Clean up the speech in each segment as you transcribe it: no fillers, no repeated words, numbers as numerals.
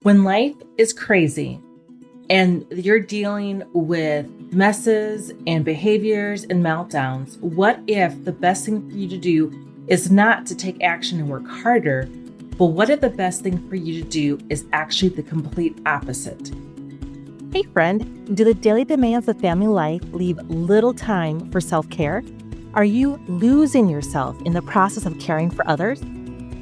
When life is crazy and you're dealing with messes and behaviors and meltdowns, what if the best thing for you to do is not to take action and work harder, but what if the best thing for you to do is actually the complete opposite? Hey friend, do the daily demands of family life leave little time for self-care? Are you losing yourself in the process of caring for others?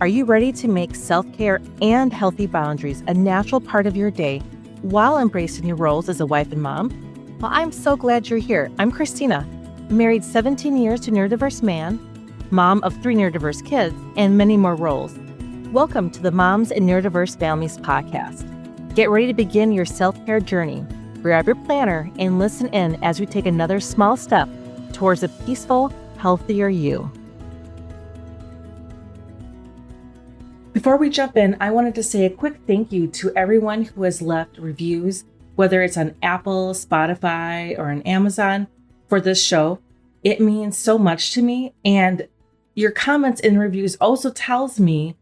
Are you ready to make self-care and healthy boundaries a natural part of your day while embracing your roles as a wife and mom? Well, I'm so glad you're here. I'm Christina, married 17 years to a neurodiverse man, mom of 3 neurodiverse kids, and many more roles. Welcome to the Moms and Neurodiverse Families podcast. Get ready to begin your self-care journey. Grab your planner and listen in as we take another small step towards a peaceful, healthier you. Before we jump in, I wanted to say a quick thank you to everyone who has left reviews, whether it's on Apple, Spotify, or on Amazon for this show. It means so much to me, and your comments and reviews also tells me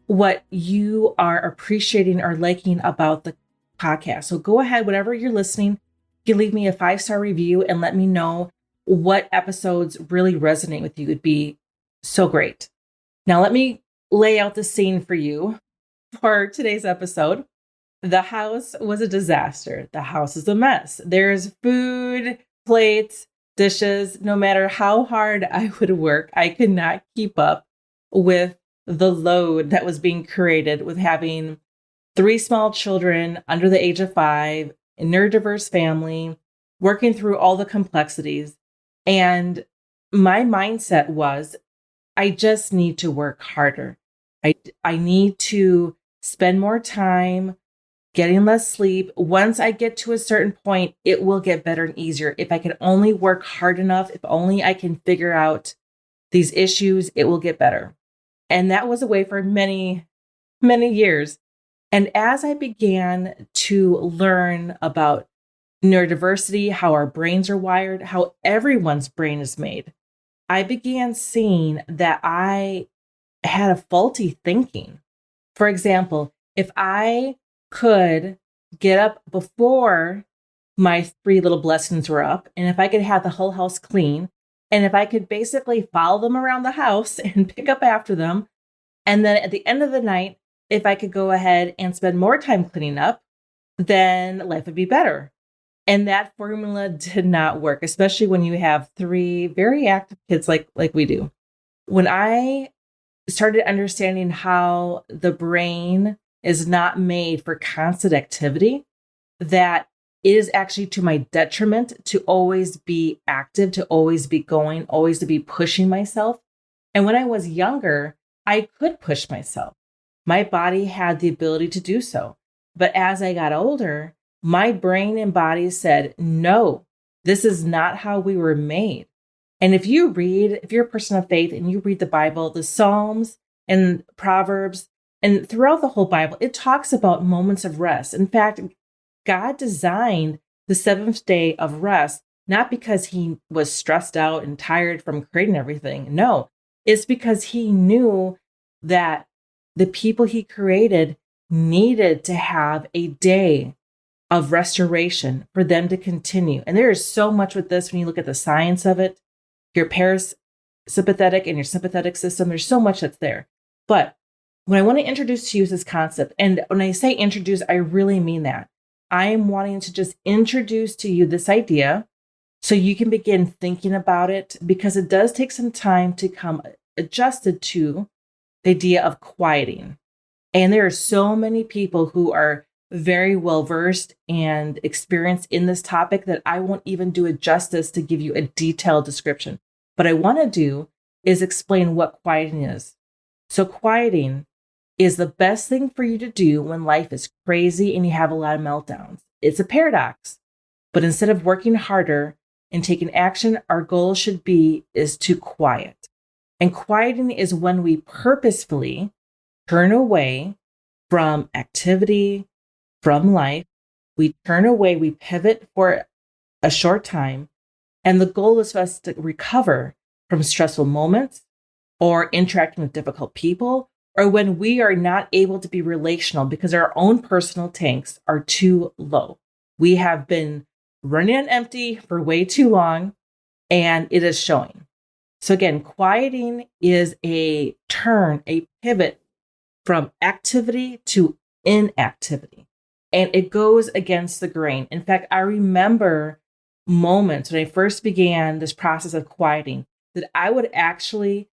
what you are appreciating or liking about the podcast. So go ahead, whatever you're listening, you can leave me a 5-star review and let me know what episodes really resonate with you. It'd be so great. Now let me lay out the scene for you for today's episode. The house was a disaster. The house is a mess. There's food, plates, dishes. No matter how hard I would work, I could not keep up with the load that was being created with having 3 small children under the age of 5, a neurodiverse family, working through all the complexities. And my mindset was, I just need to work harder. I need to spend more time getting less sleep. Once I get to a certain point, it will get better and easier. If I can only work hard enough, if only I can figure out these issues, it will get better. And that was a way for many, many years. And as I began to learn about neurodiversity, how our brains are wired, how everyone's brain is made, I began seeing that I had a faulty thinking. For example, if I could get up before my 3 little blessings were up, and if I could have the whole house clean, and if I could basically follow them around the house and pick up after them, and then at the end of the night, if I could go ahead and spend more time cleaning up, then life would be better. And that formula did not work, especially when you have 3 very active kids like we do. When I started understanding how the brain is not made for constant activity, that it is actually to my detriment to always be active, to always be going, always to be pushing myself. And when I was younger, I could push myself. My body had the ability to do so. But as I got older, my brain and body said, no, this is not how we were made. And if you're a person of faith and you read the Bible, the Psalms and Proverbs, and throughout the whole Bible, it talks about moments of rest. In fact, God designed the 7th day of rest, not because he was stressed out and tired from creating everything. No, it's because he knew that the people he created needed to have a day of restoration for them to continue. And there is so much with this when you look at the science of it. Your parasympathetic and your sympathetic system, there's so much that's there. But what I want to introduce to you is this concept. And when I say introduce, I really mean that. I am wanting to just introduce to you this idea so you can begin thinking about it, because it does take some time to come adjusted to the idea of quieting. And there are so many people who are very well versed and experienced in this topic that I won't even do it justice to give you a detailed description. What I want to do is explain what quieting is. So quieting is the best thing for you to do when life is crazy and you have a lot of meltdowns. It's a paradox, but instead of working harder and taking action, our goal should be is to quiet. And quieting is when we purposefully turn away from activity, from life. We turn away, we pivot for a short time. And the goal is for us to recover from stressful moments or interacting with difficult people or when we are not able to be relational because our own personal tanks are too low. We have been running on empty for way too long, and it is showing. So again, quieting is a turn, a pivot from activity to inactivity. And it goes against the grain. In fact, I remember moments when I first began this process of quieting that I would actually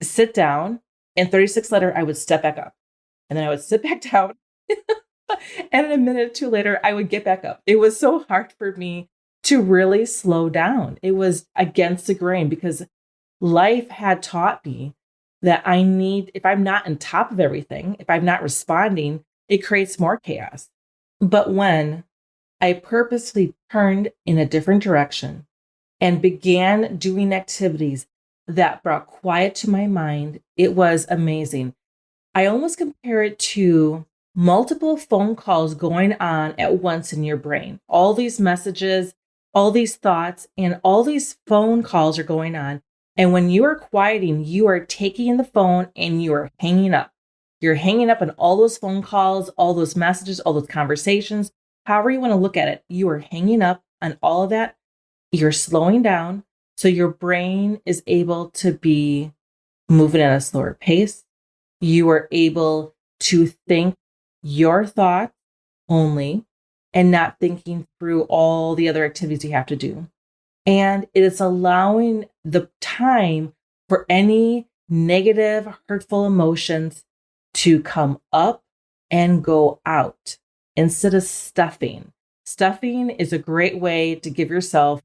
sit down and 36 later, I would step back up and then I would sit back down. And a minute or two later, I would get back up. It was so hard for me to really slow down. It was against the grain because life had taught me that if I'm not on top of everything, if I'm not responding, it creates more chaos. But when I purposely turned in a different direction and began doing activities that brought quiet to my mind, it was amazing. I almost compare it to multiple phone calls going on at once in your brain. All these messages, all these thoughts, and all these phone calls are going on. And when you are quieting, you are taking the phone and you are hanging up. You're hanging up on all those phone calls, all those messages, all those conversations, however you want to look at it. You are hanging up on all of that. You're slowing down. So your brain is able to be moving at a slower pace. You are able to think your thoughts only and not thinking through all the other activities you have to do. And it is allowing the time for any negative, hurtful emotions to come up and go out instead of stuffing. Stuffing is a great way to give yourself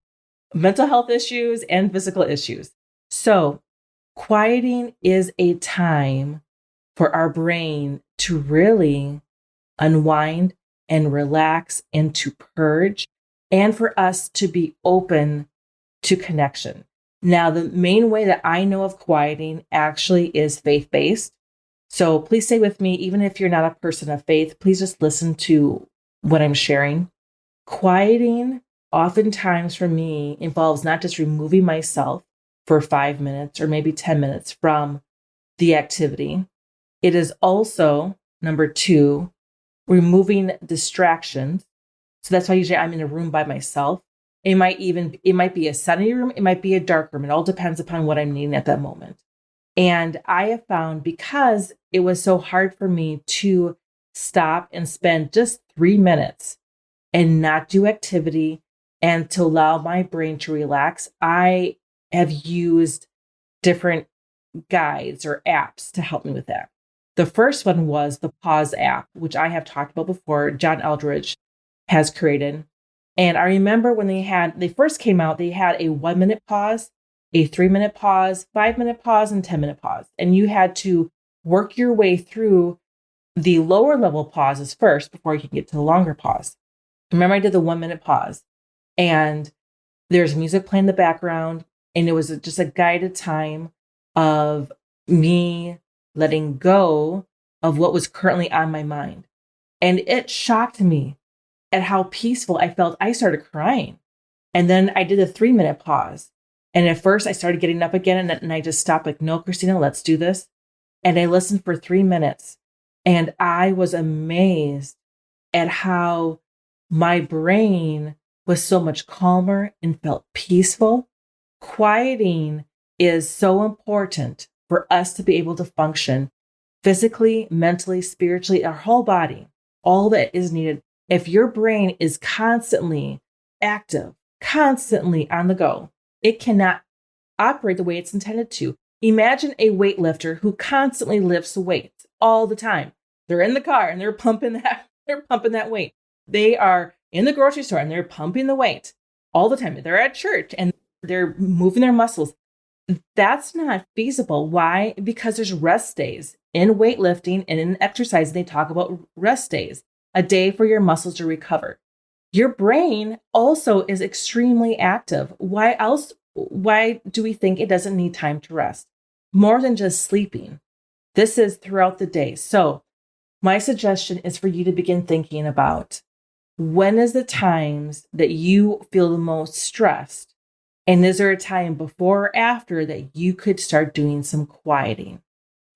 mental health issues and physical issues. So quieting is a time for our brain to really unwind and relax and to purge, and for us to be open to connection. Now, the main way that I know of quieting actually is faith-based. So please stay with me, even if you're not a person of faith, please just listen to what I'm sharing. Quieting oftentimes for me involves not just removing myself for 5 minutes or maybe 10 minutes from the activity. It is also, number 2, removing distractions. So that's why usually I'm in a room by myself. It might be a sunny room. It might be a dark room. It all depends upon what I'm needing at that moment. And I have found, because it was so hard for me to stop and spend just 3 minutes and not do activity and to allow my brain to relax, I have used different guides or apps to help me with that. The first one was the Pause app, which I have talked about before. John Eldridge has created. And I remember when they first came out, they had a 1-minute pause, a 3-minute pause, 5-minute pause, and 10-minute pause. And you had to work your way through the lower level pauses first before you can get to the longer pause. Remember, I did the 1-minute pause and there's music playing in the background. And it was just a guided time of me letting go of what was currently on my mind. And it shocked me at how peaceful I felt. I started crying. And then I did a 3-minute pause. And at first I started getting up again and I just stopped like, no, Christina, let's do this. And I listened for 3 minutes and I was amazed at how my brain was so much calmer and felt peaceful. Quieting is so important for us to be able to function physically, mentally, spiritually, our whole body, all that is needed. If your brain is constantly active, constantly on the go, it cannot operate the way it's intended to. Imagine a weightlifter who constantly lifts weights all the time. They're in the car and they're pumping that weight. They are in the grocery store and they're pumping the weight all the time. They're at church and they're moving their muscles. That's not feasible. Why? Because there's rest days in weightlifting and in exercise. They talk about rest days, a day for your muscles to recover. Your brain also is extremely active. Why do we think it doesn't need time to rest? More than just sleeping. This is throughout the day. So my suggestion is for you to begin thinking about, when is the times that you feel the most stressed? And is there a time before or after that you could start doing some quieting?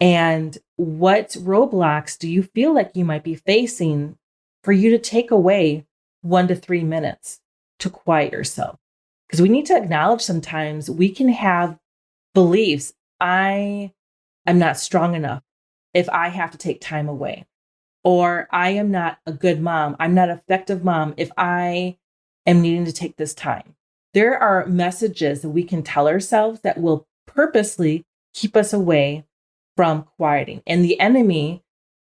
And what roadblocks do you feel like you might be facing for you to take away 1 to 3 minutes to quiet yourself? Because we need to acknowledge sometimes we can have beliefs. I am not strong enough if I have to take time away. Or I am not a good mom. I'm not an effective mom if I am needing to take this time. There are messages that we can tell ourselves that will purposely keep us away from quieting. And the enemy,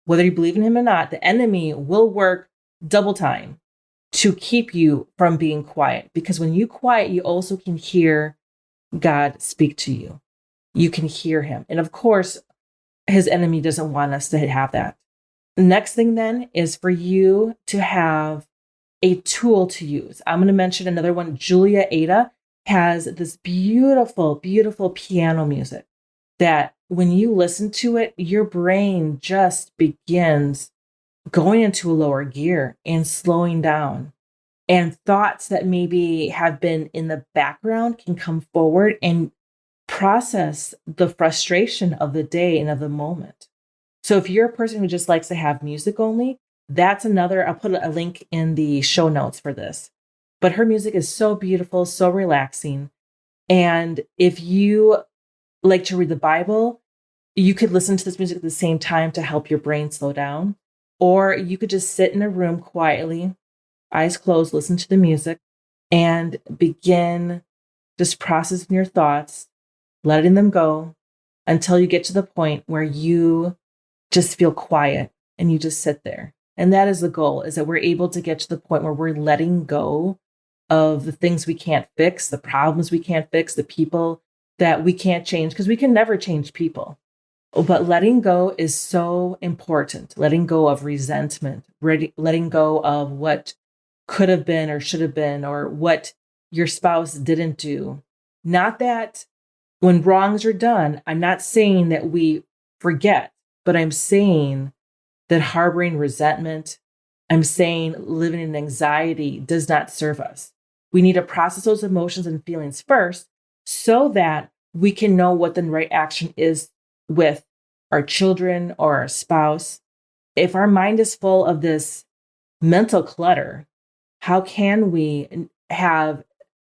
whether you believe in him or not, the enemy will work double time to keep you from being quiet. Because when you quiet, you also can hear God speak to you. You can hear him. And of course, his enemy doesn't want us to have that. The next thing then is for you to have a tool to use. I'm going to mention another one. Julia Ada has this beautiful, beautiful piano music that when you listen to it, your brain just begins going into a lower gear and slowing down. And thoughts that maybe have been in the background can come forward and process the frustration of the day and of the moment. So if you're a person who just likes to have music only, that's another, I'll put a link in the show notes for this. But her music is so beautiful, so relaxing. And if you like to read the Bible, you could listen to this music at the same time to help your brain slow down. Or you could just sit in a room quietly, eyes closed, listen to the music, and begin just processing your thoughts, letting them go until you get to the point where you just feel quiet and you just sit there. And that is the goal, is that we're able to get to the point where we're letting go of the things we can't fix, the problems we can't fix, the people that we can't change, because we can never change people. But letting go is so important. Letting go of resentment, letting go of what could have been or should have been, or what your spouse didn't do. Not that when wrongs are done, I'm not saying that we forget, but I'm saying that harboring resentment, I'm saying living in anxiety does not serve us. We need to process those emotions and feelings first so that we can know what the right action is with our children or our spouse. If our mind is full of this mental clutter, how can we have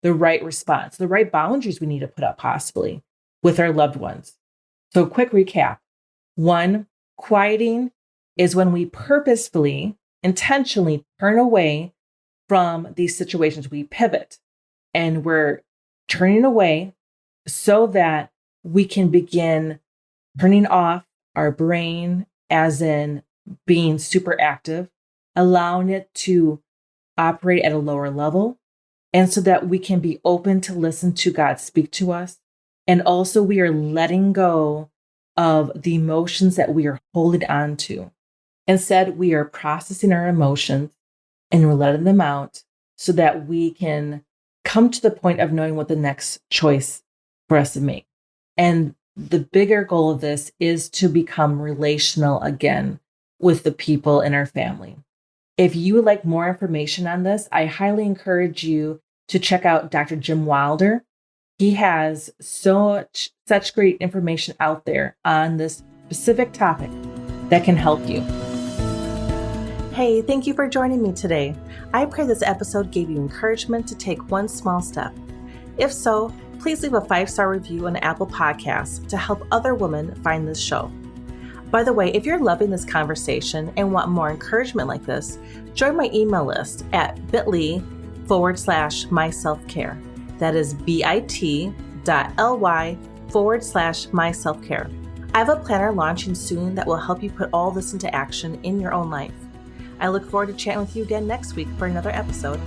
the right response, the right boundaries we need to put up possibly with our loved ones? So quick recap. 1, quieting is when we purposefully, intentionally turn away from these situations. We pivot and we're turning away so that we can begin turning off our brain, as in being super active, allowing it to operate at a lower level, and so that we can be open to listen to God speak to us. And also we are letting go of the emotions that we are holding on to. Instead, we are processing our emotions and we're letting them out so that we can come to the point of knowing what the next choice for us to make. And the bigger goal of this is to become relational again with the people in our family. If you would like more information on this, I highly encourage you to check out Dr. Jim Wilder. He has such great information out there on this specific topic that can help you. Hey, thank you for joining me today. I pray this episode gave you encouragement to take one small step. If so, please leave a 5-star review on Apple Podcasts to help other women find this show. By the way, if you're loving this conversation and want more encouragement like this, join my email list at bit.ly/myselfcare. That is bit.ly/myselfcare. I have a planner launching soon that will help you put all this into action in your own life. I look forward to chatting with you again next week for another episode.